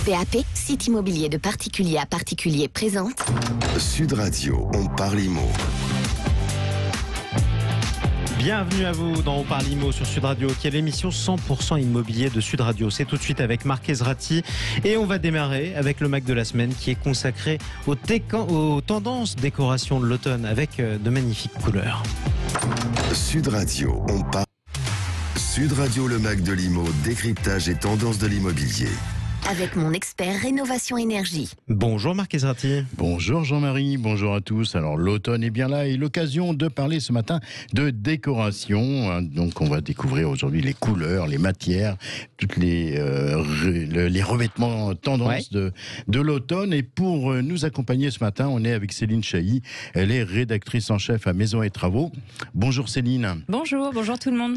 PAP, site immobilier de particulier à particulier présente Sud Radio, on parle IMO. Bienvenue à vous dans On parle IMO sur Sud Radio, qui est l'émission 100% immobilier de Sud Radio. C'est tout de suite avec Marc Ezrati et on va démarrer avec le Mac de la semaine qui est consacré aux tendances décoration de l'automne avec de magnifiques couleurs. Sud Radio, on parle. Sud Radio, le Mac de l'IMO, décryptage et tendances de l'immobilier. avec mon expert rénovation énergie. Bonjour Marc Ezrati. Bonjour Jean-Marie, bonjour à tous. Alors l'automne est bien là et l'occasion de parler ce matin de décoration. Donc on va découvrir aujourd'hui les couleurs, les matières, toutes les revêtements tendances de l'automne. Et pour nous accompagner ce matin, on est avec Céline Chailly. Elle est rédactrice en chef à Maison et Travaux. Bonjour Céline. Bonjour tout le monde.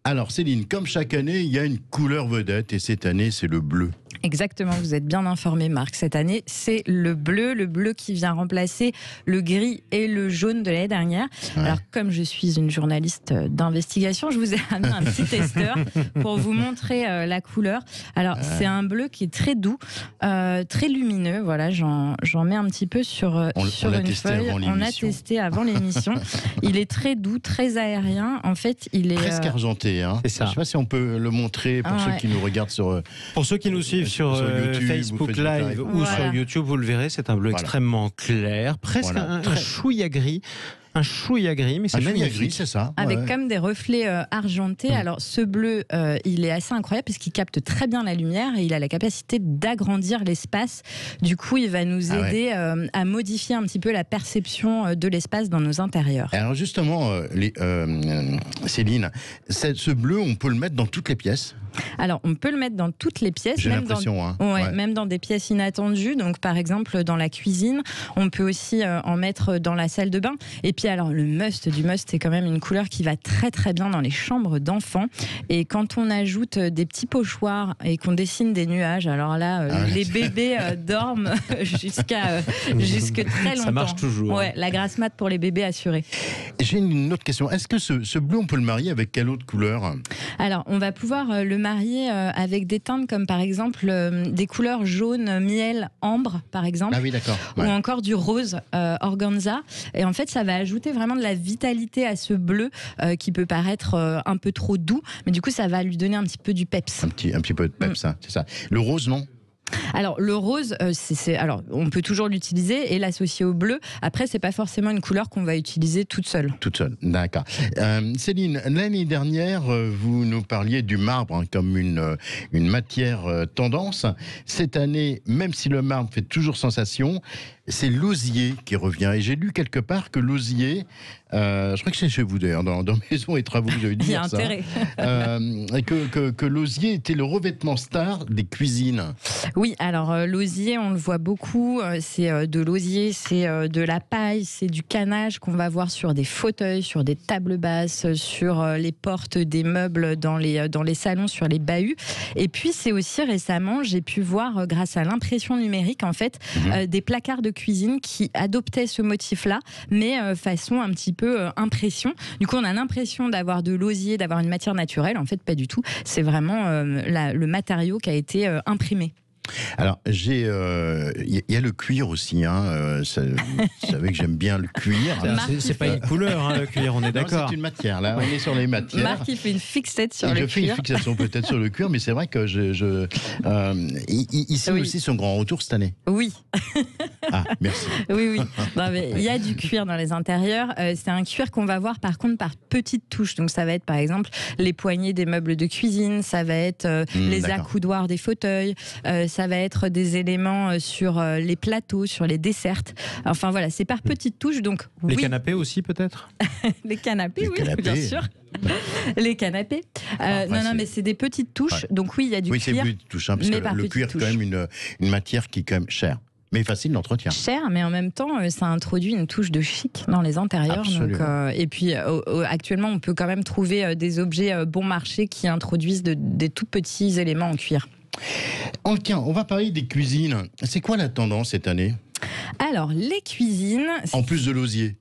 Alors Céline, comme chaque année, il y a une couleur vedette et cette année c'est le bleu. Exactement, vous êtes bien informé Marc. Cette année, c'est le bleu qui vient remplacer le gris et le jaune de l'année dernière. Ouais. Alors comme je suis une journaliste d'investigation, je vous ai amené un petit testeur pour vous montrer la couleur. Alors c'est un bleu qui est très doux, très lumineux. Voilà, j'en mets un petit peu sur une feuille. On a testé avant l'émission. Il est très doux, très aérien. En fait, il est presque argenté. Hein. C'est ça. Je ne sais pas si on peut le montrer pour ceux qui nous regardent sur... Pour ceux qui nous suivent sur YouTube, Facebook Live ou sur YouTube, vous le verrez, c'est un bleu extrêmement clair, presque un chouïa gris. Un chouïa gris, mais c'est magnifique. Gris, c'est ça. Avec comme des reflets argentés. Alors ce bleu, il est assez incroyable parce qu'il capte très bien la lumière et il a la capacité d'agrandir l'espace. Du coup, il va nous aider à modifier un petit peu la perception de l'espace dans nos intérieurs. Alors justement, Céline, ce bleu, on peut le mettre dans toutes les pièces? Alors, on peut le mettre dans toutes les pièces. J'ai l'impression. Même dans des pièces inattendues. Donc, par exemple, dans la cuisine. On peut aussi en mettre dans la salle de bain. Et puis, alors, le must du must, c'est quand même une couleur qui va très, très bien dans les chambres d'enfants. Et quand on ajoute des petits pochoirs et qu'on dessine des nuages, alors là, les bébés dorment jusque très longtemps. Ça marche toujours. Ouais, la grasse mat pour les bébés assurée. J'ai une autre question. Est-ce que ce bleu, on peut le marier avec quelle autre couleur? Alors, on va pouvoir le marier avec des teintes comme par exemple des couleurs jaune, miel, ambre par exemple. Ah oui, d'accord. Ouais. Ou encore du rose, organza. Et en fait, ça va ajouter vraiment de la vitalité à ce bleu qui peut paraître un peu trop doux. Mais du coup, ça va lui donner un petit peu du peps. Un petit peu de peps, c'est ça. Le rose, non? Alors le rose, alors on peut toujours l'utiliser et l'associer au bleu. Après, c'est pas forcément une couleur qu'on va utiliser toute seule. Toute seule, d'accord. Céline, l'année dernière, vous nous parliez du marbre comme une matière tendance. Cette année, même si le marbre fait toujours sensation, c'est l'osier qui revient. Et j'ai lu quelque part que l'osier, je crois que c'est chez vous d'ailleurs, dans Maison et Travaux, vous avez dit ça. Il y a intérêt. Et que l'osier était le revêtement star des cuisines. Oui, alors l'osier, on le voit beaucoup. C'est de l'osier, c'est de la paille, c'est du canage qu'on va voir sur des fauteuils, sur des tables basses, sur les portes des meubles dans les salons, sur les bahuts. Et puis c'est aussi récemment, j'ai pu voir grâce à l'impression numérique en fait, des placards de cuisine qui adoptaient ce motif-là, mais façon un petit peu impression. Du coup, on a l'impression d'avoir de l'osier, d'avoir une matière naturelle. En fait, pas du tout. C'est vraiment le matériau qui a été imprimé. Alors, il y a le cuir aussi. Vous savez que j'aime bien le cuir. C'est pas une couleur, le cuir, on est d'accord. C'est une matière, là. On est sur les matières. Marc, il fait une fixette sur le cuir. Je fais une fixation peut-être sur le cuir, mais c'est vrai que ici aussi, son grand retour cette année. Oui. Ah, merci. Oui. Non, mais il y a du cuir dans les intérieurs. C'est un cuir qu'on va voir par contre par petites touches. Donc ça va être par exemple les poignées des meubles de cuisine, ça va être les accoudoirs des fauteuils, ça va être des éléments sur les plateaux, sur les desserts. Enfin voilà, c'est par petites touches. Donc les canapés aussi peut-être. Les canapés, bien sûr. Les canapés. Non, mais c'est des petites touches. Ouais. Donc oui, il y a du cuir. Oui, c'est des petites touches, parce que le cuir, c'est quand même une matière qui est quand même chère. Mais facile d'entretien. Cher, mais en même temps, ça introduit une touche de chic dans les intérieurs. Donc, et puis, actuellement, on peut quand même trouver des objets bon marché qui introduisent des tout petits éléments en cuir. Tiens, on va parler des cuisines. C'est quoi la tendance cette année? Alors, les cuisines... En plus de l'osier.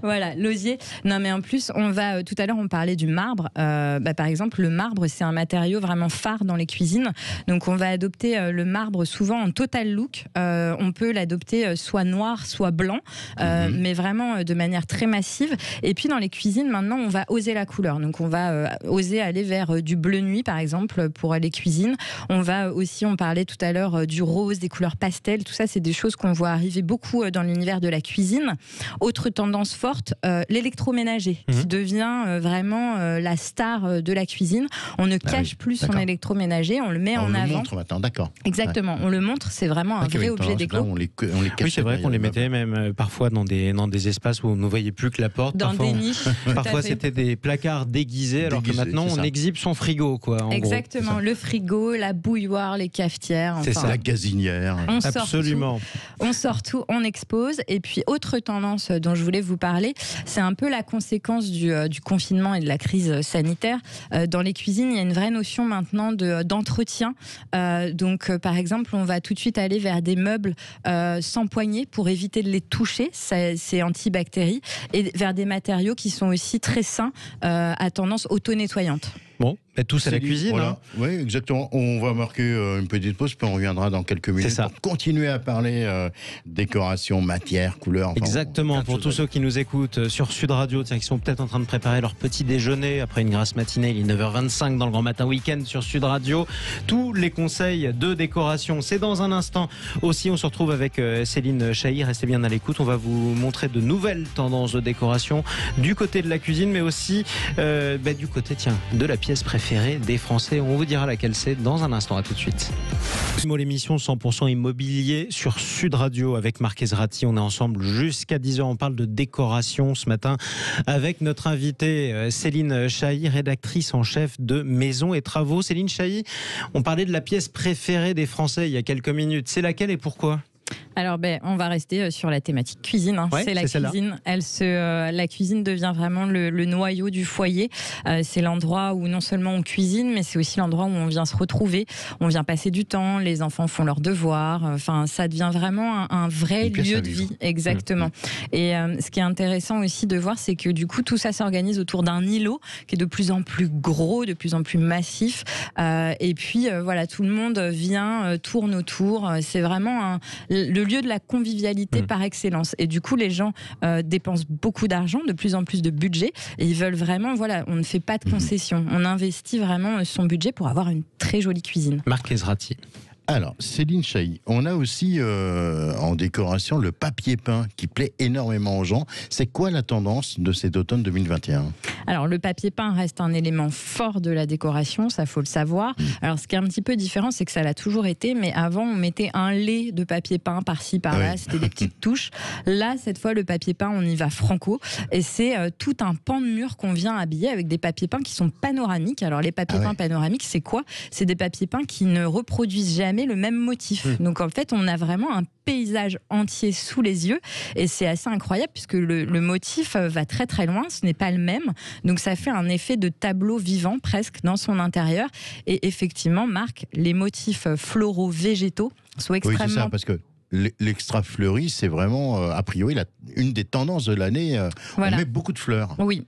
Voilà, l'osier. Non, mais en plus, tout à l'heure, on parlait du marbre. Par exemple, le marbre, c'est un matériau vraiment phare dans les cuisines. Donc, on va adopter le marbre souvent en total look. On peut l'adopter soit noir, soit blanc, mais vraiment de manière très massive. Et puis, dans les cuisines, maintenant, on va oser la couleur. Donc, on va oser aller vers du bleu nuit, par exemple, pour les cuisines. On va aussi, on parlait tout à l'heure du rose, des couleurs pastel. Tout ça, c'est des choses qu'on voit arriver beaucoup dans l'univers de la cuisine. Autre tendance forte, l'électroménager, qui devient vraiment la star de la cuisine. On ne cache plus son électroménager, on le met en avant. On le montre maintenant, d'accord. Exactement, on le montre, c'est vraiment un vrai objet déco. On les oui, c'est vrai qu'on les mettait même parfois dans des espaces où on ne voyait plus que la porte. Dans des niches. Parfois, c'était des placards déguisés, alors que maintenant, on exhibe son frigo, quoi. Exactement, gros, le frigo, la bouilloire, les cafetières. C'est ça, la gazinière. Absolument. On sort tout, on expose. Et puis, autre tendance dont je voulais vous parler, c'est un peu la conséquence du confinement et de la crise sanitaire. Dans les cuisines, il y a une vraie notion maintenant d'entretien. Donc, par exemple, on va tout de suite aller vers des meubles sans poignée pour éviter de les toucher. C'est antibactérie. Et vers des matériaux qui sont aussi très sains, à tendance auto-nettoyante. Bon, tous à la cuisine. Voilà. Hein. Oui, exactement. On va marquer une petite pause, puis on reviendra dans quelques minutes pour continuer à parler décoration, matière, couleur. Enfin, exactement. Pour tous ceux qui nous écoutent sur Sud Radio, qui sont peut-être en train de préparer leur petit déjeuner après une grasse matinée, il est 9h25 dans le Grand Matin Week-end sur Sud Radio. Tous les conseils de décoration, c'est dans un instant. Aussi, on se retrouve avec Céline Chahi. Restez bien à l'écoute. On va vous montrer de nouvelles tendances de décoration du côté de la cuisine, mais aussi du côté, de la pièce préférée des Français. On vous dira laquelle c'est dans un instant. À tout de suite. L'émission 100% immobilier sur Sud Radio avec Marc Ezrati. On est ensemble jusqu'à 10h. On parle de décoration ce matin avec notre invitée Céline Chahi, rédactrice en chef de Maisons et Travaux. Céline Chahi, on parlait de la pièce préférée des Français il y a quelques minutes. C'est laquelle et pourquoi ? Alors, on va rester sur la thématique cuisine. Hein. Ouais, c'est la cuisine. La cuisine devient vraiment le noyau du foyer. C'est l'endroit où non seulement on cuisine, mais c'est aussi l'endroit où on vient se retrouver. On vient passer du temps. Les enfants font leurs devoirs. Enfin, ça devient vraiment un vrai lieu de vie. Exactement. Et ce qui est intéressant aussi de voir, c'est que du coup, tout ça s'organise autour d'un îlot qui est de plus en plus gros, de plus en plus massif. Et puis, voilà, tout le monde vient, tourne autour. C'est vraiment le lieu de la convivialité par excellence. Et du coup, les gens dépensent beaucoup d'argent, de plus en plus de budget, et ils veulent vraiment, on ne fait pas de concessions. On investit vraiment son budget pour avoir une très jolie cuisine. Marc Ezrati. Alors, Céline Chahi, on a aussi en décoration le papier peint qui plaît énormément aux gens. C'est quoi la tendance de cet automne 2021 ? Alors, le papier peint reste un élément fort de la décoration, ça faut le savoir. Alors, ce qui est un petit peu différent, c'est que ça l'a toujours été, mais avant, on mettait un lait de papier peint par-ci, par-là, c'était des petites touches. Là, cette fois, le papier peint, on y va franco, et c'est tout un pan de mur qu'on vient habiller avec des papiers peints qui sont panoramiques. Alors, les papiers peints panoramiques, c'est quoi ? C'est des papiers peints qui ne reproduisent jamais le même motif. Donc en fait, on a vraiment un paysage entier sous les yeux et c'est assez incroyable puisque le motif va très très loin, ce n'est pas le même. Donc ça fait un effet de tableau vivant presque dans son intérieur. Et effectivement, Marc, les motifs floraux végétaux sont extrêmement... Oui, c'est ça, parce que l'extra fleuri, c'est vraiment, a priori, une des tendances de l'année. On met beaucoup de fleurs. Oui,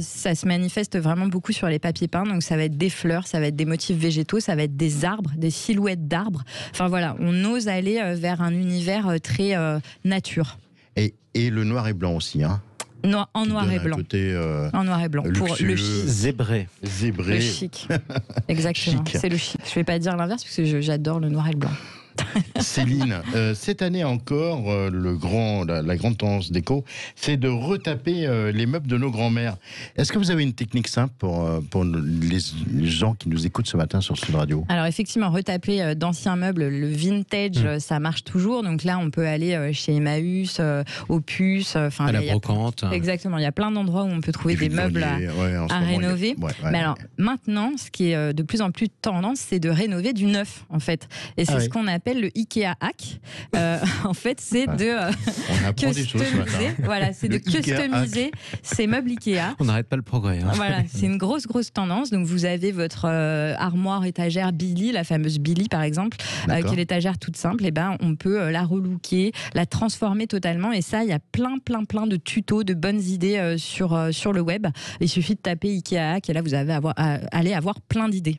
ça se manifeste vraiment beaucoup sur les papiers peints. Donc ça va être des fleurs, ça va être des motifs végétaux, ça va être des arbres, des silhouettes d'arbres. Enfin voilà, on ose aller vers un univers très nature. Et le noir et blanc aussi, hein. En noir et blanc. En noir et blanc. Luxueux, pour le chic. Zébré. Le chic. Exactement. Chic. C'est le chic. Je ne vais pas dire l'inverse parce que j'adore le noir et le blanc. Céline, cette année encore, la grande tendance déco, c'est de retaper les meubles de nos grands-mères. Est-ce que vous avez une technique simple pour les gens qui nous écoutent ce matin sur Sud Radio ? Alors effectivement, retaper d'anciens meubles, le vintage, ça marche toujours. Donc là, on peut aller chez Emmaüs, Opus, à la brocante. Exactement, il y a plein d'endroits où on peut trouver des meubles à rénover. Mais alors maintenant, ce qui est de plus en plus tendance, c'est de rénover du neuf en fait. Et c'est ce qu'on appelle s'appelle le IKEA Hack. En fait, c'est de On apprend des choses ce matin. Voilà, c'est de Le IKEA customiser ces meubles IKEA. On n'arrête pas le progrès. Hein. Voilà, c'est une grosse tendance. Donc vous avez votre armoire étagère Billy, la fameuse Billy par exemple, qui est l'étagère toute simple. Et ben on peut la relooker, la transformer totalement. Et ça, il y a plein de tutos, de bonnes idées sur le web. Il suffit de taper IKEA Hack et là vous allez avoir plein d'idées.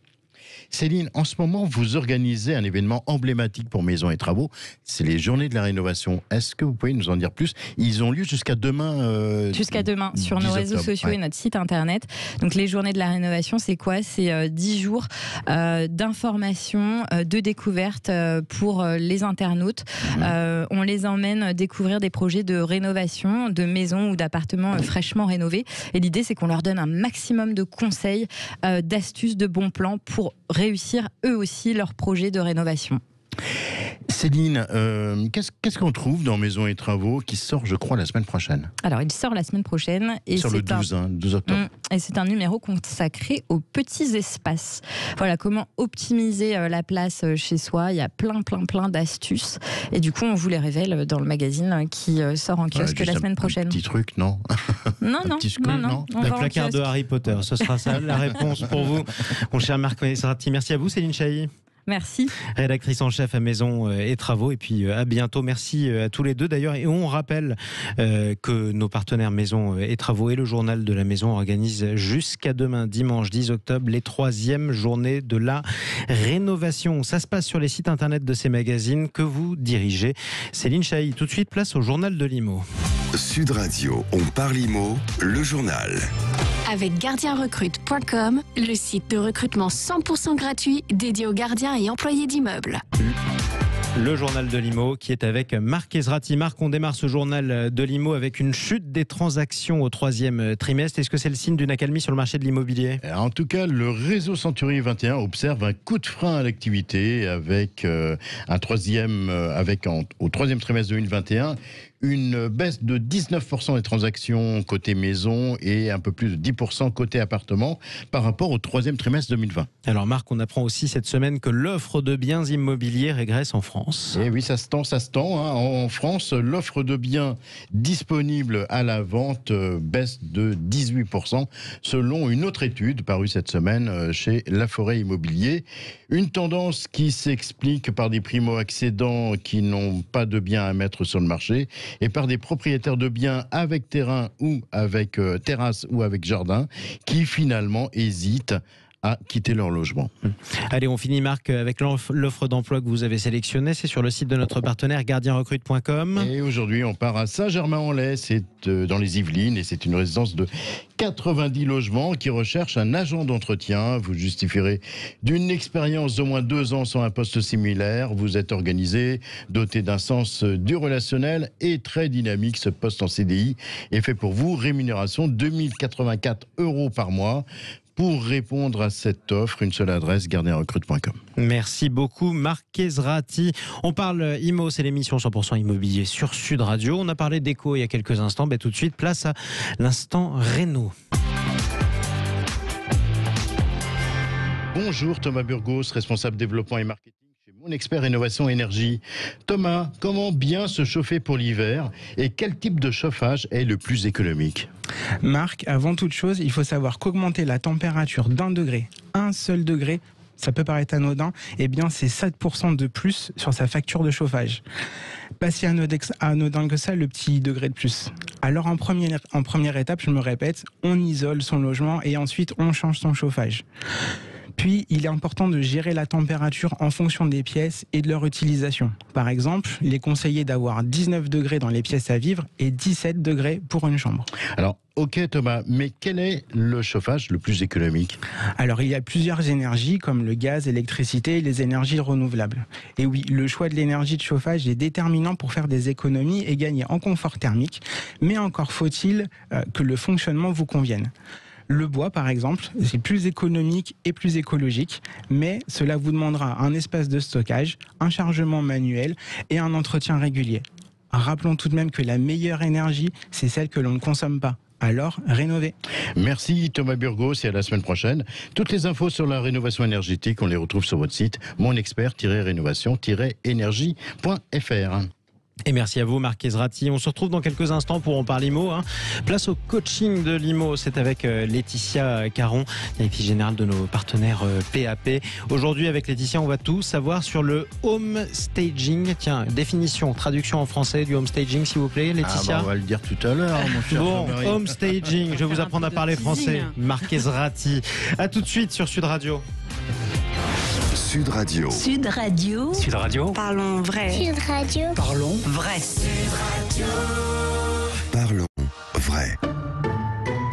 Céline, en ce moment, vous organisez un événement emblématique pour Maisons et Travaux. C'est les Journées de la Rénovation. Est-ce que vous pouvez nous en dire plus? Ils ont lieu jusqu'à demain. Jusqu'à demain, sur nos réseaux sociaux et notre site internet. Donc les Journées de la Rénovation, c'est quoi? C'est 10 jours d'information, de découverte pour les internautes. On les emmène découvrir des projets de rénovation, de maisons ou d'appartements fraîchement rénovés. Et l'idée, c'est qu'on leur donne un maximum de conseils, d'astuces, de bons plans pour réussir eux aussi leur projet de rénovation. Céline, qu'est-ce qu'on trouve dans Maisons et Travaux qui sort, je crois, la semaine prochaine? Alors, il sort la semaine prochaine. Et sur le 12 octobre. Et c'est un numéro consacré aux petits espaces. Voilà, comment optimiser la place chez soi. Il y a plein d'astuces. Et du coup, on vous les révèle dans le magazine qui sort en kiosque la semaine prochaine. Un petit truc, non? Non. Le placard de Harry Potter, ce sera ça la réponse pour vous. Mon cher Marc Esrati, merci à vous Céline Chailly. Merci. Rédactrice en chef à Maisons et Travaux. Et puis à bientôt. Merci à tous les deux d'ailleurs. Et on rappelle que nos partenaires Maisons et Travaux et le Journal de la Maison organisent jusqu'à demain, dimanche 10 octobre, les 3e journées de la rénovation. Ça se passe sur les sites internet de ces magazines que vous dirigez. Céline Chailly, tout de suite, place au Journal de l'IMO. Sud Radio, on parle IMO, le journal. Avec gardienrecrute.com, le site de recrutement 100% gratuit dédié aux gardiens et employés d'immeubles. Le journal de l'IMO qui est avec Marc Esrati. Marc, on démarre ce journal de l'IMO avec une chute des transactions au 3e trimestre. Est-ce que c'est le signe d'une accalmie sur le marché de l'immobilier? En tout cas, le réseau Century 21 observe un coup de frein à l'activité avec au 3e trimestre 2021. Une baisse de 19% des transactions côté maison et un peu plus de 10% côté appartement par rapport au 3e trimestre 2020. Alors Marc, on apprend aussi cette semaine que l'offre de biens immobiliers régresse en France. Et oui, ça se tend. En France, l'offre de biens disponibles à la vente baisse de 18% selon une autre étude parue cette semaine chez Laforêt Immobilier. Une tendance qui s'explique par des primo-accédants qui n'ont pas de biens à mettre sur le marché et par des propriétaires de biens avec terrain ou avec terrasse ou avec jardin qui finalement hésitent à quitter leur logement. Allez, on finit Marc avec l'offre d'emploi que vous avez sélectionnée. C'est sur le site de notre partenaire gardienrecrute.com. Et aujourd'hui, on part à Saint-Germain-en-Laye, c'est dans les Yvelines et c'est une résidence de 90 logements qui recherche un agent d'entretien. Vous justifierez d'une expérience d'au moins 2 ans sur un poste similaire. Vous êtes organisé, doté d'un sens du relationnel et très dynamique. Ce poste en CDI est fait pour vous. Rémunération 2084 € par mois. Pour répondre à cette offre, une seule adresse, gardienrecrute.com. Merci beaucoup Marc Esrati. On parle IMO, c'est l'émission 100% immobilier sur Sud Radio. On a parlé d'éco il y a quelques instants. Tout de suite, place à l'instant Réno. Bonjour Thomas Burgos, responsable développement et marketing chez Mon Expert Rénovation Énergie. Thomas, comment bien se chauffer pour l'hiver et quel type de chauffage est le plus économique? Marc, avant toute chose, il faut savoir qu'augmenter la température d'1 degré, un seul degré, ça peut paraître anodin, eh bien c'est 7% de plus sur sa facture de chauffage. Pas si anodin que ça, le petit degré de plus. Alors en première étape, je me répète, on isole son logement et ensuite on change son chauffage. Puis, il est important de gérer la température en fonction des pièces et de leur utilisation. Par exemple, il est conseillé d'avoir 19 degrés dans les pièces à vivre et 17 degrés pour une chambre. Alors, ok Thomas, mais quel est le chauffage le plus économique? Alors, il y a plusieurs énergies comme le gaz, l'électricité et les énergies renouvelables. Et oui, le choix de l'énergie de chauffage est déterminant pour faire des économies et gagner en confort thermique, mais encore faut-il que le fonctionnement vous convienne. Le bois, par exemple, c'est plus économique et plus écologique, mais cela vous demandera un espace de stockage, un chargement manuel et un entretien régulier. Rappelons tout de même que la meilleure énergie, c'est celle que l'on ne consomme pas. alors rénovez. Merci Thomas Burgos et à la semaine prochaine. Toutes les infos sur la rénovation énergétique, on les retrouve sur votre site monexpert-rénovation-énergie.fr. Et merci à vous, Marc Ezrati. On se retrouve dans quelques instants pour On parle IMO. Place au coaching de l'IMO. C'est avec Laetitia Caron, directrice générale de nos partenaires PAP. Aujourd'hui, avec Laetitia, on va tout savoir sur le home staging. Tiens, définition, traduction en français du home staging, s'il vous plaît, Laetitia. On va le dire tout à l'heure, mon cher Bon, Jean-Marie. home staging. Je vais vous apprendre à parler français. Marc Ezrati. À tout de suite sur Sud Radio. Sud Radio. Sud Radio. Sud Radio. Parlons vrai. Sud Radio. Parlons vrai. Parlons vrai.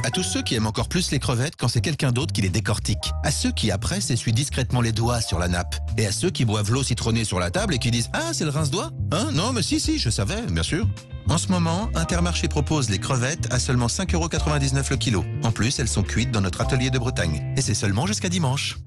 À tous ceux qui aiment encore plus les crevettes quand c'est quelqu'un d'autre qui les décortique. À ceux qui après s'essuient discrètement les doigts sur la nappe. Et à ceux qui boivent l'eau citronnée sur la table et qui disent « Ah, c'est le rince-doigt » Hein? Non, mais si, je savais, bien sûr. En ce moment, Intermarché propose les crevettes à seulement 5,99 € le kilo. En plus, elles sont cuites dans notre atelier de Bretagne. Et c'est seulement jusqu'à dimanche.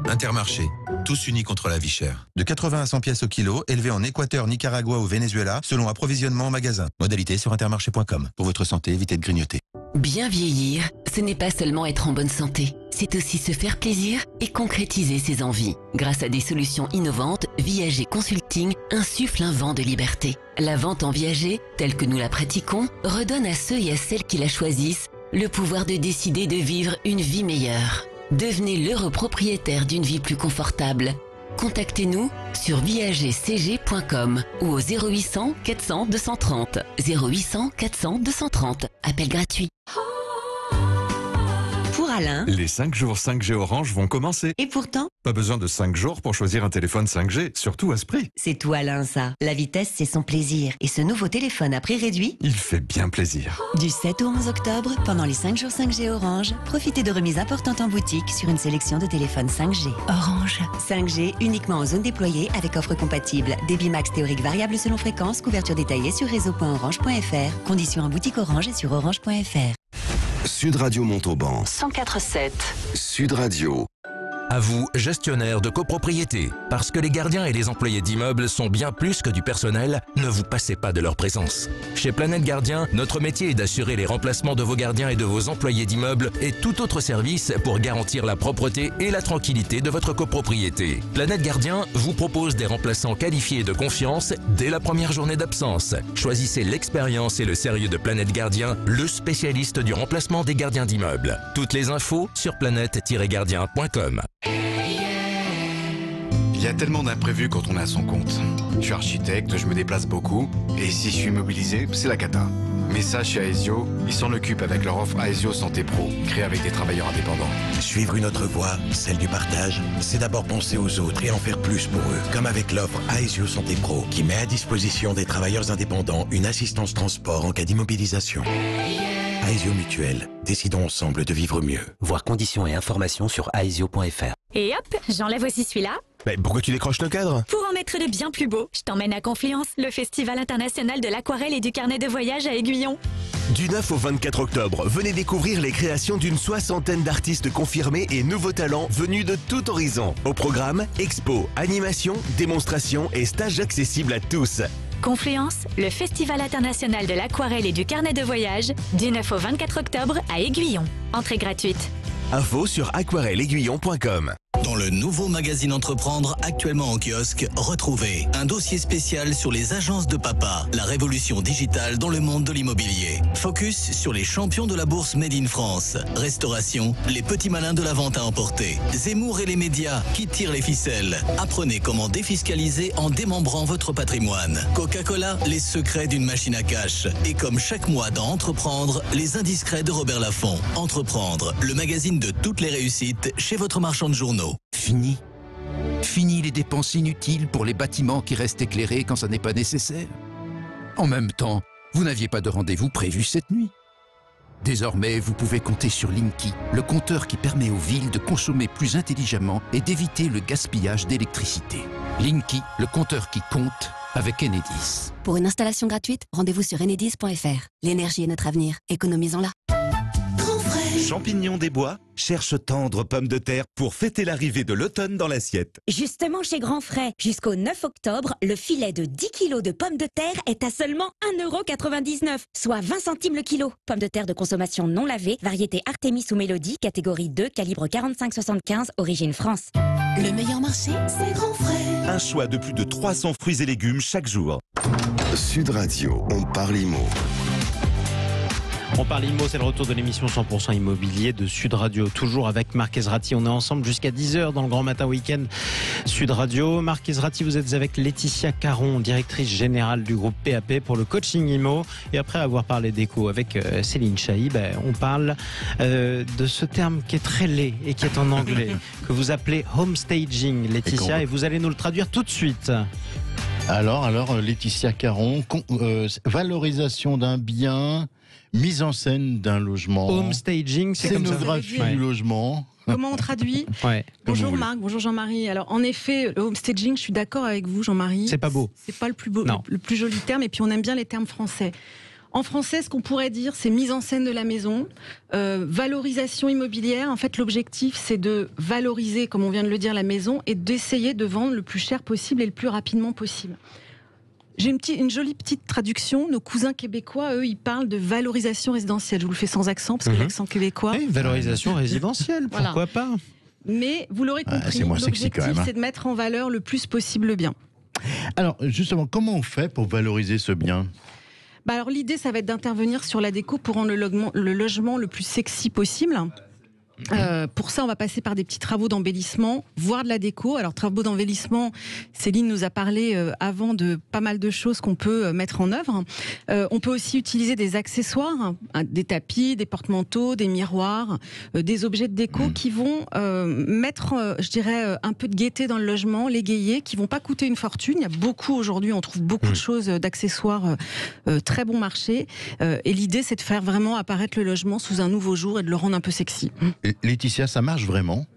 Intermarché, tous unis contre la vie chère. De 80 à 100 pièces au kilo, élevés en Équateur, Nicaragua ou Venezuela, selon approvisionnement en magasin. Modalité sur intermarché.com. Pour votre santé, évitez de grignoter. Bien vieillir, ce n'est pas seulement être en bonne santé, c'est aussi se faire plaisir et concrétiser ses envies. Grâce à des solutions innovantes, Viager Consulting insuffle un vent de liberté. La vente en viager, telle que nous la pratiquons, redonne à ceux et à celles qui la choisissent le pouvoir de décider de vivre une vie meilleure. Devenez l'heureux propriétaire d'une vie plus confortable. Contactez-nous sur viagercg.com ou au 0800 400 230. 0800 400 230. Appel gratuit. Pour Alain. Les 5 jours 5G Orange vont commencer. Et pourtant, Pas besoin de 5 jours pour choisir un téléphone 5G, surtout à ce prix. c'est tout Alain ça. La vitesse, c'est son plaisir. Et ce nouveau téléphone à prix réduit, Il fait bien plaisir. du 7 au 11 octobre, pendant les 5 jours 5G Orange, profitez de remises importantes en boutique sur une sélection de téléphones 5G. Orange. 5G uniquement en zone déployée avec offre compatible. Débit max théorique variable selon fréquence, couverture détaillée sur réseau.orange.fr. Conditions en boutique Orange et sur orange.fr. Sud Radio Montauban. 104.7. Sud Radio. À vous, gestionnaire de copropriété. Parce que les gardiens et les employés d'immeubles sont bien plus que du personnel, ne vous passez pas de leur présence. Chez Planète Gardien, notre métier est d'assurer les remplacements de vos gardiens et de vos employés d'immeubles et tout autre service pour garantir la propreté et la tranquillité de votre copropriété. Planète Gardien vous propose des remplaçants qualifiés et de confiance dès la première journée d'absence. Choisissez l'expérience et le sérieux de Planète Gardien, le spécialiste du remplacement des gardiens d'immeubles. Toutes les infos sur planète-gardien.com. Il y a tellement d'imprévus quand on est à son compte. Je suis architecte, je me déplace beaucoup, et si je suis immobilisé, c'est la cata. Mais ça, chez Aesio, ils s'en occupent avec leur offre Aesio Santé Pro, créée avec des travailleurs indépendants. Suivre une autre voie, celle du partage, c'est d'abord penser aux autres et en faire plus pour eux. Comme avec l'offre Aesio Santé Pro, qui met à disposition des travailleurs indépendants une assistance transport en cas d'immobilisation. Aesio Mutuelle, décidons ensemble de vivre mieux. Voir conditions et informations sur aesio.fr. Et hop, j'enlève aussi celui-là. Mais pourquoi tu décroches le cadre? Pour en mettre de bien plus beaux, je t'emmène à Confluence, le festival international de l'aquarelle et du carnet de voyage à Aiguillon. Du 9 au 24 octobre, venez découvrir les créations d'une 60aine d'artistes confirmés et nouveaux talents venus de tout horizon. Au programme, expo, animation, démonstration et stages accessibles à tous. Confluence, le festival international de l'aquarelle et du carnet de voyage, du 9 au 24 octobre à Aiguillon. Entrée gratuite. Info sur aquarelleaiguillon.com. Dans le nouveau magazine Entreprendre, actuellement en kiosque, retrouvez un dossier spécial sur les agences de papa, la révolution digitale dans le monde de l'immobilier. Focus sur les champions de la bourse Made in France. Restauration, les petits malins de la vente à emporter. Zemmour et les médias qui tirent les ficelles. Apprenez comment défiscaliser en démembrant votre patrimoine. Coca-Cola, les secrets d'une machine à cash. Et comme chaque mois dans Entreprendre, les indiscrets de Robert Laffont. Entreprendre, le magazine de toutes les réussites chez votre marchand de journaux. Fini. Fini les dépenses inutiles pour les bâtiments qui restent éclairés quand ça n'est pas nécessaire. En même temps, vous n'aviez pas de rendez-vous prévu cette nuit. Désormais, vous pouvez compter sur Linky, le compteur qui permet aux villes de consommer plus intelligemment et d'éviter le gaspillage d'électricité. Linky, le compteur qui compte avec Enedis. Pour une installation gratuite, rendez-vous sur enedis.fr. L'énergie est notre avenir, économisons-la. Champignons des bois, cherche tendre pommes de terre pour fêter l'arrivée de l'automne dans l'assiette. Justement chez Grand Frais, jusqu'au 9 octobre, le filet de 10 kg de pommes de terre est à seulement 1,99 €, soit 20 centimes le kilo. Pommes de terre de consommation non lavée, variété Artémis ou Mélodie, catégorie 2, calibre 45-75, origine France. Le meilleur marché, c'est Grand Frais. Un choix de plus de 300 fruits et légumes chaque jour. Sud Radio, on parle IMO. On parle IMO, c'est le retour de l'émission 100% immobilier de Sud Radio, toujours avec Marc Ezrati. On est ensemble jusqu'à 10h dans le Grand Matin Week-end Sud Radio. Marc Ezrati, vous êtes avec Laetitia Caron, directrice générale du groupe PAP pour le coaching IMO. Et après avoir parlé d'éco avec Céline Chahi, on parle de ce terme qui est très laid et qui est en anglais, que vous appelez home staging, Laetitia, et vous allez nous le traduire tout de suite. Alors Laetitia Caron, valorisation d'un bien, mise en scène d'un logement. Home staging, c'est comme ça. Scénographie du logement. Comment on traduit ? Bonjour Marc, bonjour Jean-Marie. Alors en effet, le home staging, je suis d'accord avec vous Jean-Marie. C'est pas beau. C'est pas le plus beau, le plus joli terme, et puis on aime bien les termes français. En français, ce qu'on pourrait dire, c'est mise en scène de la maison, valorisation immobilière. En fait, l'objectif, c'est de valoriser, comme on vient de le dire, la maison et d'essayer de vendre le plus cher possible et le plus rapidement possible. J'ai une jolie petite traduction. Nos cousins québécois, eux, ils parlent de valorisation résidentielle. Je vous le fais sans accent, parce que l'accent québécois... Oui, valorisation résidentielle, pourquoi pas ? Mais vous l'aurez compris, l'objectif, c'est de mettre en valeur le plus possible le bien. Alors, justement, comment on fait pour valoriser ce bien ? Alors l'idée, ça va être d'intervenir sur la déco pour rendre le logement le plus sexy possible. Pour ça, on va passer par des petits travaux d'embellissement, voire de la déco. Alors, travaux d'embellissement, Céline nous a parlé avant de pas mal de choses qu'on peut mettre en œuvre. On peut aussi utiliser des accessoires, des tapis, des porte-manteaux, des miroirs, des objets de déco qui vont mettre, je dirais, un peu de gaieté dans le logement, l'égayer, qui vont pas coûter une fortune. Il y a beaucoup aujourd'hui, on trouve beaucoup de choses, d'accessoires très bon marché. Et l'idée, c'est de faire vraiment apparaître le logement sous un nouveau jour et de le rendre un peu sexy. Laetitia, ça marche vraiment ?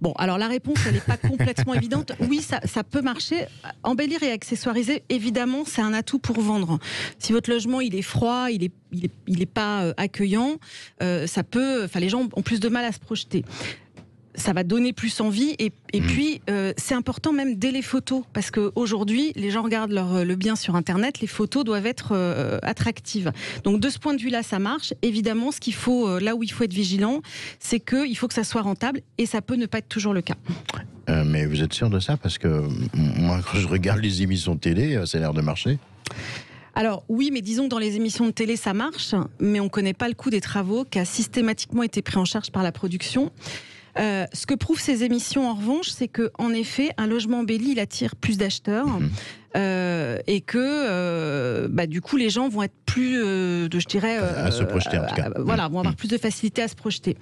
Bon, alors la réponse, elle n'est pas complètement évidente. Oui, ça peut marcher. Embellir et accessoiriser, évidemment, c'est un atout pour vendre. Si votre logement, il est froid, il est pas accueillant, les gens ont plus de mal à se projeter. Ça va donner plus envie et puis c'est important même dès les photos, parce qu'aujourd'hui les gens regardent le bien sur internet, les photos doivent être attractives. Donc de ce point de vue là ça marche. Évidemment ce qu'il faut, là où il faut être vigilant, c'est qu'il faut que ça soit rentable, et ça peut ne pas être toujours le cas. Mais vous êtes sûr de ça ? Parce que moi quand je regarde les émissions de télé, ça a l'air de marcher. Alors oui, mais disons que dans les émissions de télé ça marche, mais on ne connaît pas le coût des travaux qui a systématiquement été pris en charge par la production. Ce que prouvent ces émissions en revanche, c'est qu'en effet, un logement embelli, il attire plus d'acheteurs et que du coup, les gens vont être plus, à se projeter en tout cas. Vont avoir plus de facilité à se projeter.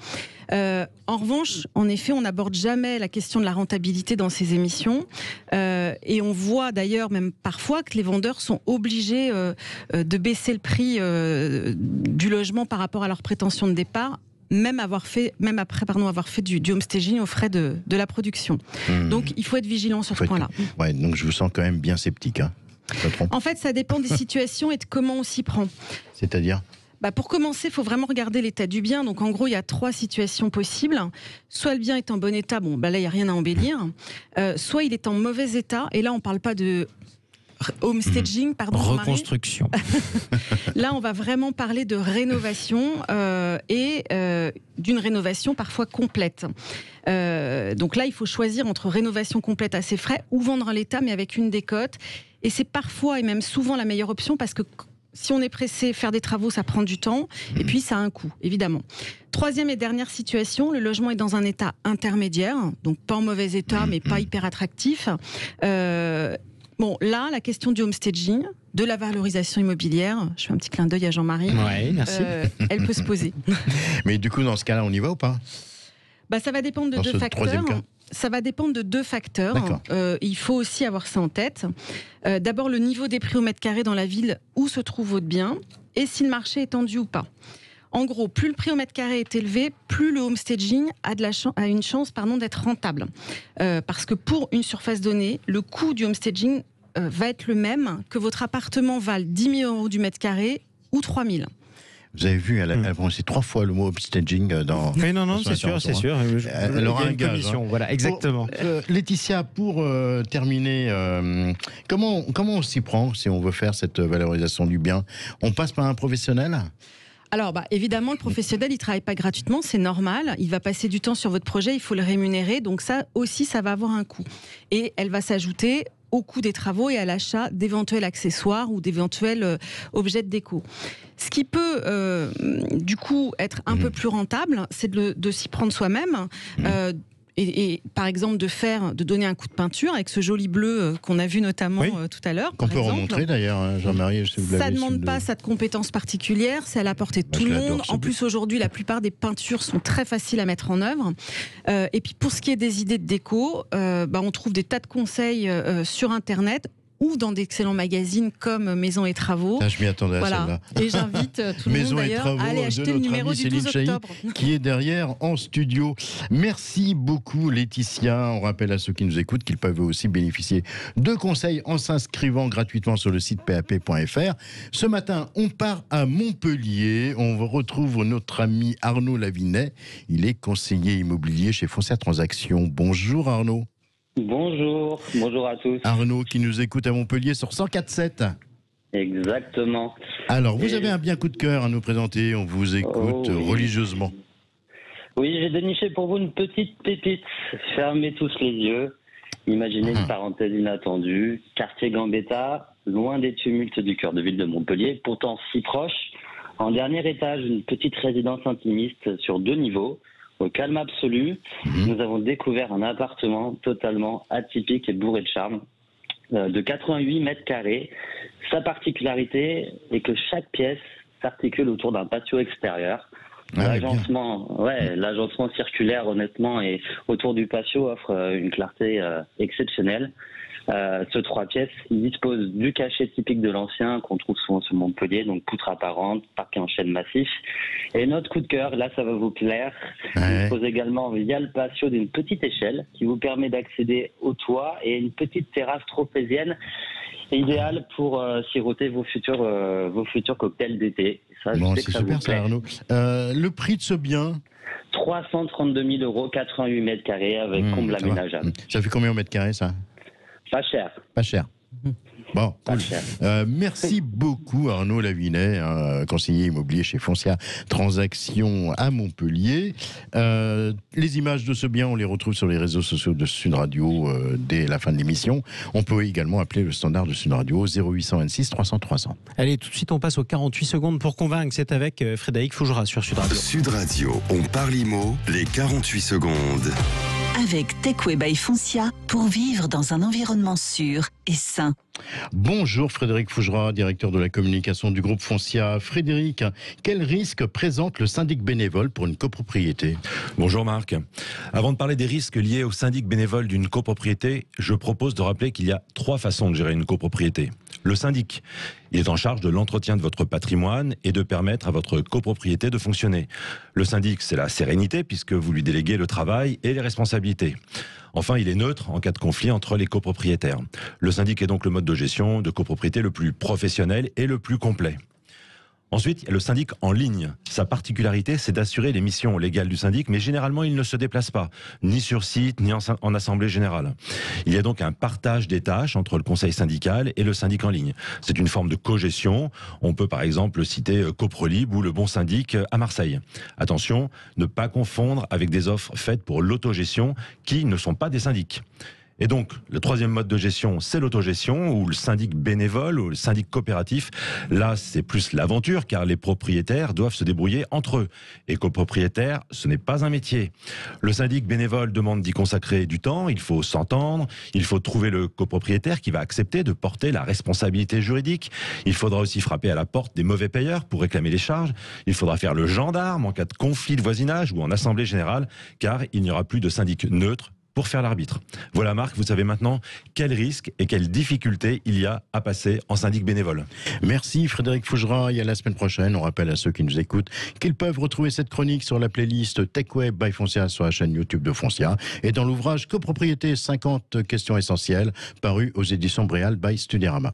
En revanche, en effet, on n'aborde jamais la question de la rentabilité dans ces émissions. Et on voit d'ailleurs même parfois que les vendeurs sont obligés de baisser le prix du logement par rapport à leurs prétentions de départ, même après avoir fait du home staging aux frais de la production. Donc il faut être vigilant sur ce point-là. Ouais, donc je vous sens quand même bien sceptique. Hein. En fait, ça dépend des situations et de comment on s'y prend. C'est-à-dire ? Pour commencer, il faut vraiment regarder l'état du bien. Donc en gros, il y a 3 situations possibles. Soit le bien est en bon état, là il n'y a rien à embellir. Soit il est en mauvais état, et là on ne parle pas de home staging, pardon. Reconstruction. Là, on va vraiment parler de rénovation et d'une rénovation parfois complète. Donc là, il faut choisir entre rénovation complète à ses frais ou vendre à l'état mais avec une décote. Et c'est parfois et même souvent la meilleure option, parce que si on est pressé, faire des travaux, ça prend du temps et puis ça a un coût, évidemment. 3e et dernière situation, le logement est dans un état intermédiaire, donc pas en mauvais état mais pas hyper attractif. Là, la question du home staging, de la valorisation immobilière, je fais un petit clin d'œil à Jean-Marie. Oui, merci. Elle peut se poser. Mais du coup, dans ce cas-là, on y va ou pas ? Ça va dépendre de 2 facteurs. Ça va dépendre de 2 facteurs. Il faut aussi avoir ça en tête. D'abord, le niveau des prix au mètre carré dans la ville où se trouve votre bien, et si le marché est tendu ou pas. En gros, plus le prix au mètre carré est élevé, plus le home staging a une chance d'être rentable. Parce que pour une surface donnée, le coût du home staging va être le même que votre appartement vale 10 000 € du mètre carré ou 3 000. Vous avez vu, elle a prononcé 3 fois le mot upstaging dans. Mais non, dans son c'est sûr, c'est sûr. intervention. Elle aura un gage. Commission, voilà, exactement. Laetitia, pour terminer, comment on s'y prend si on veut faire cette valorisation du bien? On passe par un professionnel? Alors, évidemment, le professionnel, il ne travaille pas gratuitement, c'est normal. Il va passer du temps sur votre projet, il faut le rémunérer. Donc ça aussi, ça va avoir un coût. Et elle va s'ajouter au coût des travaux et à l'achat d'éventuels accessoires ou d'éventuels objets de déco. Ce qui peut, du coup, être un peu plus rentable, c'est de s'y prendre soi-même. Et par exemple de donner un coup de peinture avec ce joli bleu qu'on a vu notamment tout à l'heure. Qu'on peut remontrer d'ailleurs, hein, Jean-Marie. Si vous ça ne demande pas cette compétence particulière, c'est à la portée de tout le monde. En plus aujourd'hui, la plupart des peintures sont très faciles à mettre en œuvre. Et puis pour ce qui est des idées de déco, on trouve des tas de conseils sur Internet ou dans d'excellents magazines comme Maison et Travaux. Ah, je m'y attendais à celle-là. Et j'invite tout le monde d'ailleurs à aller acheter le numéro du 12 octobre. Qui est derrière en studio. Merci beaucoup Laetitia. On rappelle à ceux qui nous écoutent qu'ils peuvent aussi bénéficier de conseils en s'inscrivant gratuitement sur le site pap.fr. Ce matin, on part à Montpellier. On retrouve notre ami Arnaud Lavinet. Il est conseiller immobilier chez Foncia Transactions. Bonjour Arnaud. Bonjour à tous. Arnaud qui nous écoute à Montpellier sur 104.7. Exactement. Alors, vous avez un bien coup de cœur à nous présenter, on vous écoute religieusement. Oui, j'ai déniché pour vous une petite pépite. Fermez tous les yeux. Imaginez une parenthèse inattendue. Quartier Gambetta, loin des tumultes du cœur de ville de Montpellier, pourtant si proche. En dernier étage, une petite résidence intimiste sur 2 niveaux. Au calme absolu, nous avons découvert un appartement totalement atypique et bourré de charme, de 88 mètres carrés. Sa particularité est que chaque pièce s'articule autour d'un patio extérieur. L'agencement circulaire, honnêtement, et autour du patio offre une clarté exceptionnelle. Ce 3 pièces, il dispose du cachet typique de l'ancien qu'on trouve souvent sur Montpellier, donc poutre apparente, parquet en chêne massif. Et notre coup de cœur, là ça va vous plaire, il dispose également via le patio d'une petite échelle qui vous permet d'accéder au toit et une petite terrasse tropézienne idéale pour siroter vos futurs cocktails d'été. Ça, bon, c'est super ça Arnaud. Le prix de ce bien? 332 000 €, 88 mètres carrés avec comble aménageable. Ça fait combien au mètre carré ça? Pas cher. Pas cher. Bon, cool. Merci beaucoup Arnaud Lavinet, conseiller immobilier chez Foncia Transactions à Montpellier. Les images de ce bien, on les retrouve sur les réseaux sociaux de Sud Radio dès la fin de l'émission. On peut également appeler le standard de Sud Radio 0826 300 300. Allez, tout de suite on passe aux 48 secondes pour convaincre. C'est avec Frédéric Fougera sur Sud Radio. Sud Radio, on parle IMO, les 48 secondes. Avec Techway by Foncia pour vivre dans un environnement sûr et sain. Bonjour Frédéric Fougera, directeur de la communication du groupe Foncia. Frédéric, quel risque présente le syndic bénévole pour une copropriété? Bonjour Marc. Avant de parler des risques liés au syndic bénévole d'une copropriété, je propose de rappeler qu'il y a 3 façons de gérer une copropriété. Le syndic, il est en charge de l'entretien de votre patrimoine et de permettre à votre copropriété de fonctionner. Le syndic, c'est la sérénité puisque vous lui déléguez le travail et les responsabilités. Enfin, il est neutre en cas de conflit entre les copropriétaires. Le syndic est donc le mode de gestion de copropriété le plus professionnel et le plus complet. Ensuite, il y a le syndic en ligne. Sa particularité, c'est d'assurer les missions légales du syndic, mais généralement, il ne se déplace pas, ni sur site, ni en assemblée générale. Il y a donc un partage des tâches entre le conseil syndical et le syndic en ligne. C'est une forme de cogestion. On peut par exemple citer Coprolib ou le Bon Syndic à Marseille. Attention, ne pas confondre avec des offres faites pour l'autogestion qui ne sont pas des syndics. Et donc, le 3e mode de gestion, c'est l'autogestion, ou le syndic bénévole, ou le syndic coopératif. Là, c'est plus l'aventure, car les propriétaires doivent se débrouiller entre eux. Et copropriétaire, ce n'est pas un métier. Le syndic bénévole demande d'y consacrer du temps, il faut s'entendre, il faut trouver le copropriétaire qui va accepter de porter la responsabilité juridique. Il faudra aussi frapper à la porte des mauvais payeurs pour réclamer les charges. Il faudra faire le gendarme en cas de conflit de voisinage ou en assemblée générale, car il n'y aura plus de syndic neutre pour faire l'arbitre. Voilà Marc, vous savez maintenant quels risques et quelles difficultés il y a à passer en syndic bénévole. Merci Frédéric Fougera, et à la semaine prochaine. On rappelle à ceux qui nous écoutent qu'ils peuvent retrouver cette chronique sur la playlist Techway by Foncia sur la chaîne YouTube de Foncia et dans l'ouvrage Copropriété 50 questions essentielles paru aux éditions Bréal by Studérama.